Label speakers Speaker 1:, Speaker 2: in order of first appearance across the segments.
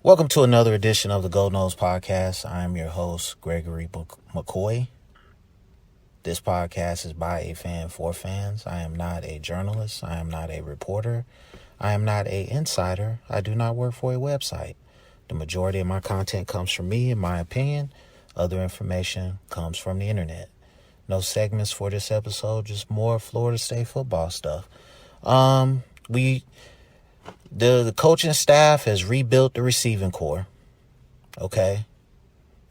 Speaker 1: Welcome to another edition of the Noles Podcast. I am your host, Gregory McCoy. This podcast is by a fan for fans. I am not a journalist. I am not a reporter. I am not an insider. I do not work for a website. The majority of my content comes from me, in my opinion. Other information comes from the internet. No segments for this episode, just more Florida State football stuff. The coaching staff has rebuilt the receiving core. Okay.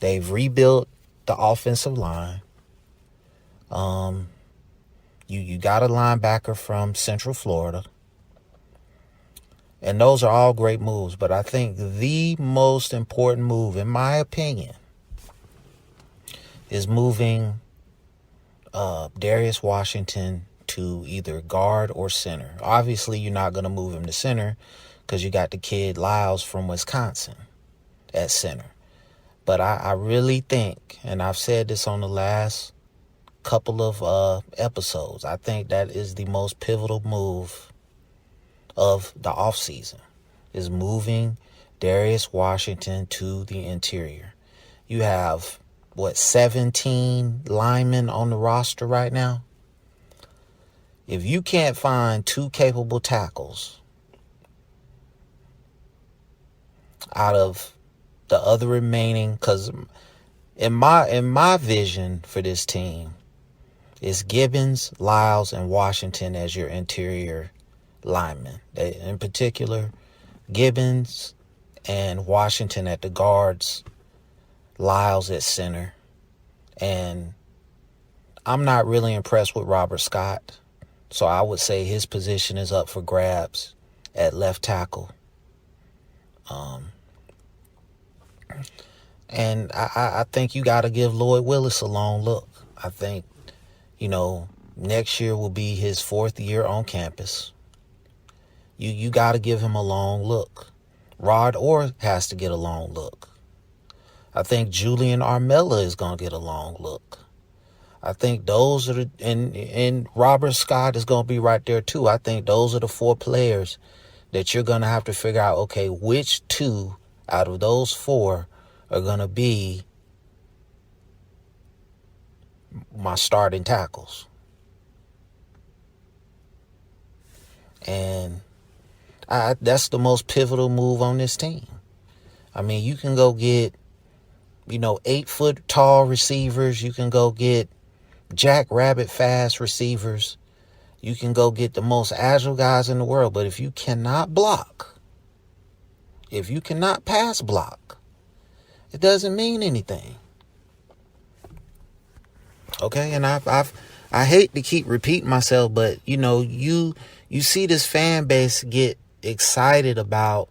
Speaker 1: They've rebuilt the offensive line. You got a linebacker from Central Florida. And those are all great moves. But I think the most important move, in my opinion, is moving Darius Washington to either guard or center. Obviously, you're not going to move him to center because you got the kid Lyles from Wisconsin at center. But I really think, and I've said this on the last couple of episodes, I think that is the most pivotal move of the offseason, is moving Darius Washington to the interior. You have, 17 linemen on the roster right now? If you can't find two capable tackles out of the other remaining, because in my vision for this team is Gibbons, Lyles, and Washington as your interior linemen. In particular, Gibbons and Washington at the guards, Lyles at center. And I'm not really impressed with Robert Scott. So I would say his position is up for grabs at left tackle. And I think you got to give Lloyd Willis a long look. I think, next year will be his 4th year on campus. You got to give him a long look. Rod Orr has to get a long look. I think Julian Armella is going to get a long look. I think those are and Robert Scott is going to be right there too. I think those are the 4 players that you're going to have to figure out, okay, which 2 out of those 4 are going to be my starting tackles. And that's the most pivotal move on this team. I mean, you can go get, 8-foot tall receivers. You can go get jackrabbit fast receivers. You can go get the most agile guys in the world. But if you cannot block, if you cannot pass block, it doesn't mean anything. Okay, and I hate to keep repeating myself, but you see this fan base get excited about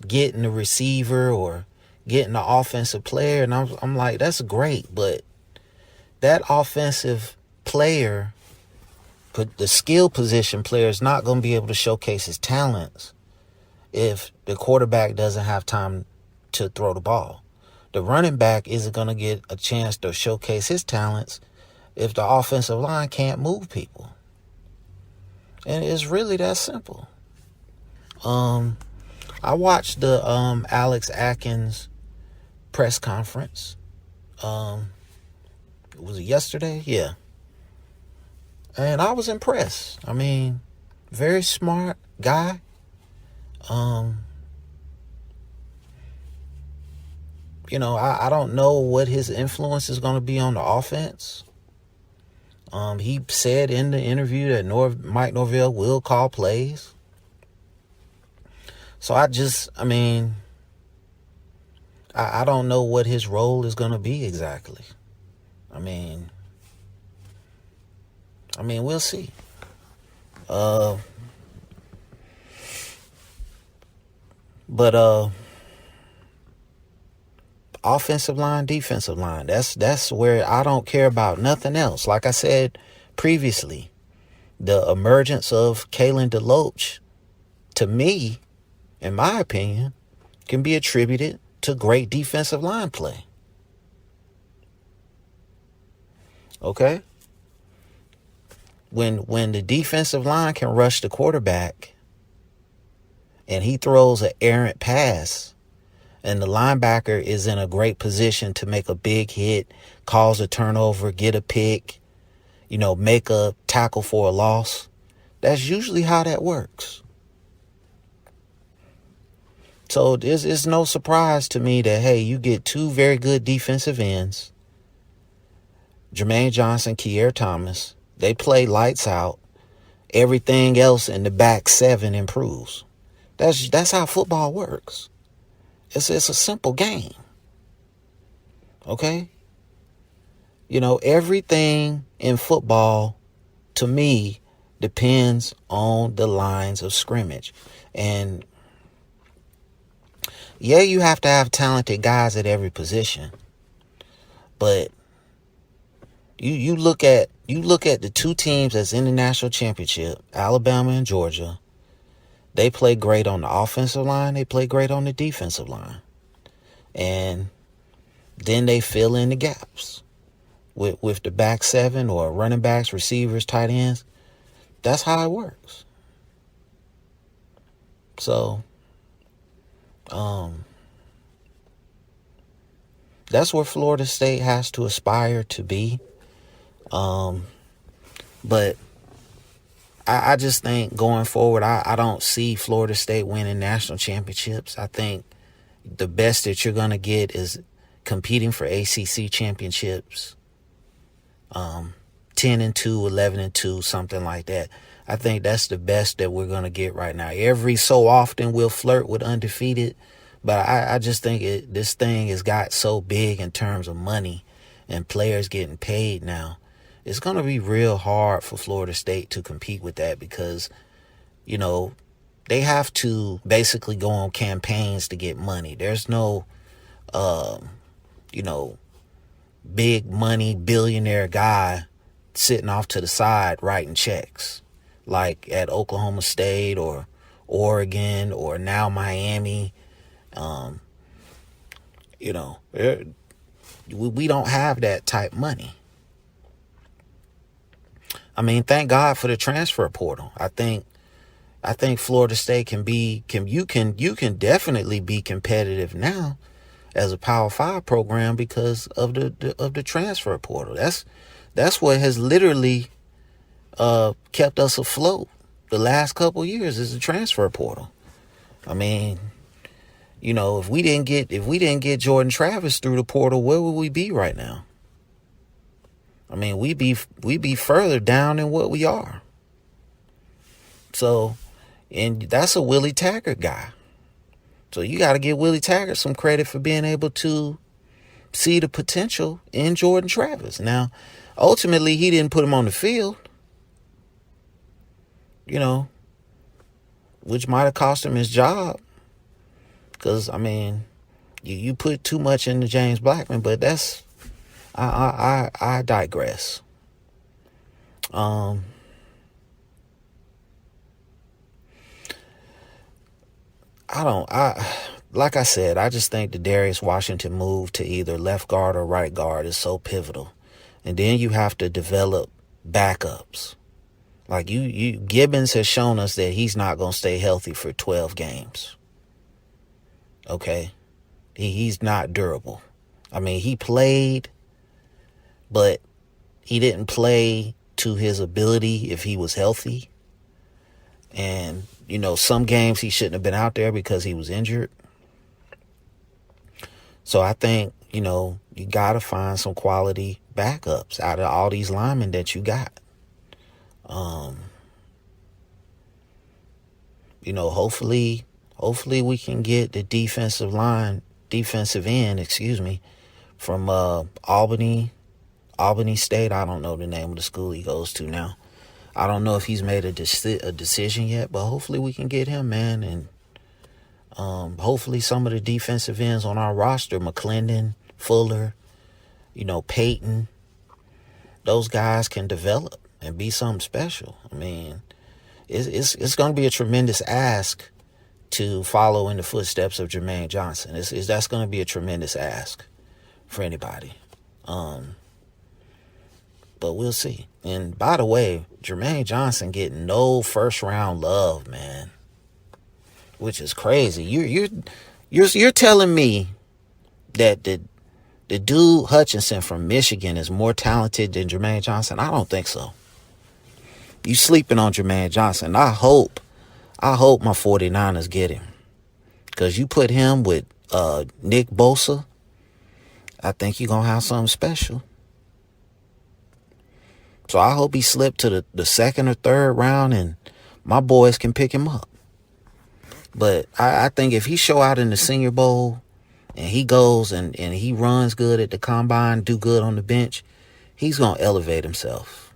Speaker 1: getting a receiver or getting an offensive player, and I'm like, that's great, but that offensive player, the skill position player, is not going to be able to showcase his talents if the quarterback doesn't have time to throw the ball. The running back isn't going to get a chance to showcase his talents if the offensive line can't move people. And it's really that simple. I watched the Alex Atkins press conference. Was it yesterday? Yeah. And I was impressed. I mean, very smart guy. I don't know what his influence is going to be on the offense. He said in the interview that Mike Norvell will call plays. So I don't know what his role is going to be exactly. I mean, we'll see. But offensive line, defensive line, that's where I don't care about nothing else. Like I said previously, the emergence of Kalen DeLoach, to me, in my opinion, can be attributed to great defensive line play. Okay? When the defensive line can rush the quarterback and he throws an errant pass, And the linebacker is in a great position to make a big hit, cause a turnover, get a pick, make a tackle for a loss. That's usually how that works. So it's no surprise to me that, hey, you get two very good defensive ends, Jermaine Johnson, Keir Thomas. They play lights out. Everything else in the back seven improves. That's how football works. It's a simple game. Okay? Everything in football, to me, depends on the lines of scrimmage. And yeah, you have to have talented guys at every position. But you look at the two teams that's in the national championship, Alabama and Georgia. They play great on the offensive line. They play great on the defensive line. And then they fill in the gaps with the back seven or running backs, receivers, tight ends. That's how it works. So, that's where Florida State has to aspire to be. But I just think going forward, I don't see Florida State winning national championships. I think the best that you're going to get is competing for ACC championships, 10-2, 11-2, something like that. I think that's the best that we're going to get right now. Every so often we'll flirt with undefeated, but I just think this thing has got so big in terms of money and players getting paid now. It's going to be real hard for Florida State to compete with that because, they have to basically go on campaigns to get money. There's no, big money billionaire guy sitting off to the side writing checks like at Oklahoma State or Oregon or now Miami. We don't have that type money. I mean, thank God for the transfer portal. I think Florida State can definitely be competitive now as a Power 5 program because of the transfer portal. That's what has literally kept us afloat the last couple years is the transfer portal. I mean, if we didn't get Jordan Travis through the portal, where would we be right now? I mean, we be further down than what we are. So, and that's a Willie Taggart guy. So you got to give Willie Taggart some credit for being able to see the potential in Jordan Travis. Now, ultimately, he didn't put him on the field, which might have cost him his job. Because, I mean, you put too much into James Blackman, but that's... I digress. Like I said, I just think the Darius Washington move to either left guard or right guard is so pivotal. And then you have to develop backups. Like Gibbons has shown us that he's not going to stay healthy for 12 games. Okay? He's not durable. I mean, he played, but he didn't play to his ability if he was healthy. And, some games he shouldn't have been out there because he was injured. So I think, you got to find some quality backups out of all these linemen that you got. Hopefully we can get the defensive end, from Albany State. I don't know the name of the school he goes to now. I don't know if he's made a decision yet, but hopefully we can get him, man. And hopefully some of the defensive ends on our roster, McClendon, Fuller, Peyton, those guys can develop and be something special. I mean, it's going to be a tremendous ask to follow in the footsteps of Jermaine Johnson. That's going to be a tremendous ask for anybody. But we'll see. And by the way, Jermaine Johnson getting no first round love, man, which is crazy. You're telling me that the dude Hutchinson from Michigan is more talented than Jermaine Johnson? I don't think so. You sleeping on Jermaine Johnson. I hope my 49ers get him. Because you put him with Nick Bosa, I think you're going to have something special. So I hope he slipped to the second or third round and my boys can pick him up. But I think if he show out in the Senior Bowl and he goes and he runs good at the combine, do good on the bench, he's going to elevate himself.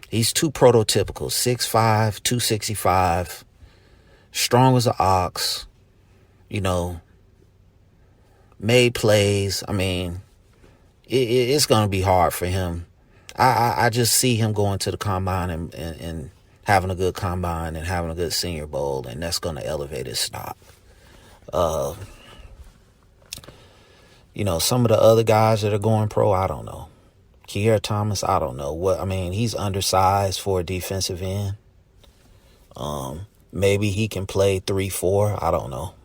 Speaker 1: He's too prototypical, 6'5", 265, strong as an ox, made plays. I mean, it's going to be hard for him. I just see him going to the combine and having a good combine and having a good Senior Bowl, and that's going to elevate his stock. Some of the other guys that are going pro, I don't know. Keir Thomas, I don't know. He's undersized for a defensive end. Maybe he can play 3-4. I don't know.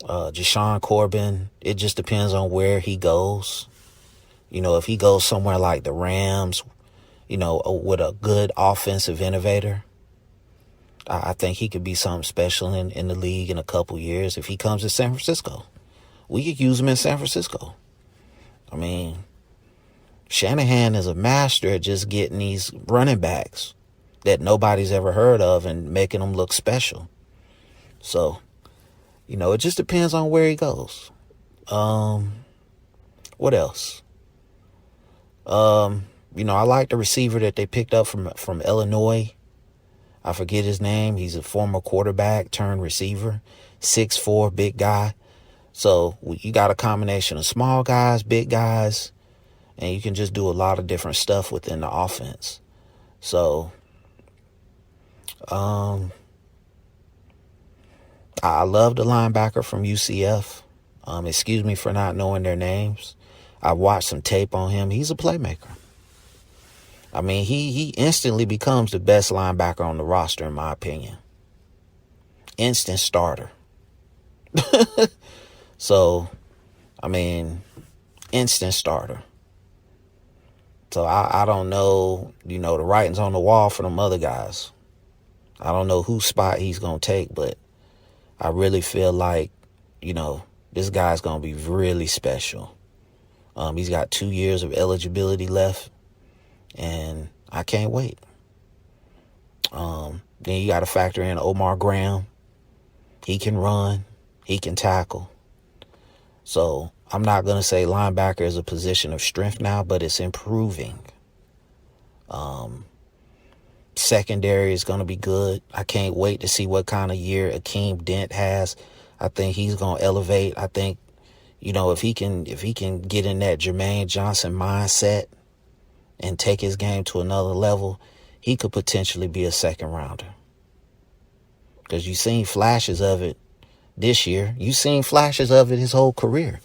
Speaker 1: Jashawn Corbin, it just depends on where he goes. If he goes somewhere like the Rams, with a good offensive innovator, I think he could be something special in the league in a couple years. If he comes to San Francisco, we could use him in San Francisco. Shanahan is a master at just getting these running backs that nobody's ever heard of and making them look special. So, it just depends on where he goes. What else? I like the receiver that they picked up from Illinois. I forget his name. He's a former quarterback turned receiver, 6'4", big guy. So you got a combination of small guys, big guys, and you can just do a lot of different stuff within the offense. So, I love the linebacker from UCF. Excuse me for not knowing their names. I watched some tape on him. He's a playmaker. He instantly becomes the best linebacker on the roster, in my opinion. Instant starter. So, instant starter. So I don't know, the writing's on the wall for them other guys. I don't know whose spot he's going to take, but I really feel like, this guy's going to be really special. He's got 2 years of eligibility left, and I can't wait. Then you got to factor in Omar Graham. He can run. He can tackle. So I'm not going to say linebacker is a position of strength now, but it's improving. Secondary is going to be good. I can't wait to see what kind of year Akeem Dent has. I think he's going to elevate. I think, if he can get in that Jermaine Johnson mindset and take his game to another level, he could potentially be a second rounder. Because you've seen flashes of it this year. You've seen flashes of it his whole career.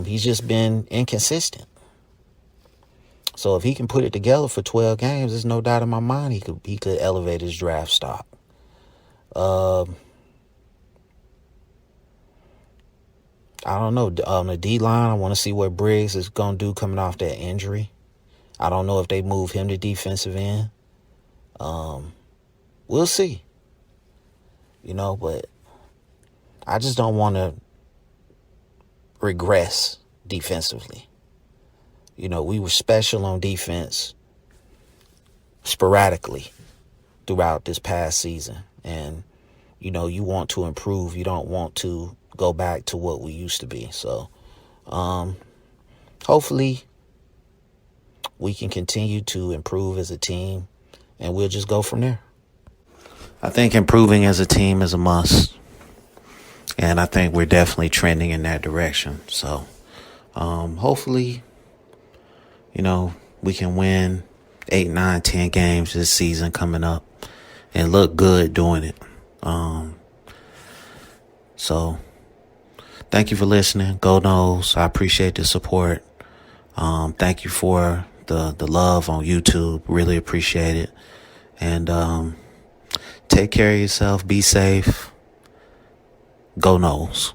Speaker 1: He's just been inconsistent. So if he can put it together for 12 games, there's no doubt in my mind he could elevate his draft stock. I don't know. On the D-line, I want to see what Briggs is going to do coming off that injury. I don't know if they move him to defensive end. We'll see. But I just don't want to regress defensively. We were special on defense sporadically throughout this past season. And, you want to improve. You don't want to go back to what we used to be. So, hopefully we can continue to improve as a team and we'll just go from there. I think improving as a team is a must. And I think we're definitely trending in that direction. So, hopefully, we can win 8, 9, 10 games this season coming up and look good doing it. So thank you for listening. Go Noles. I appreciate the support. Thank you for the love on YouTube. Really appreciate it. And Take care of yourself. Be safe. Go Noles.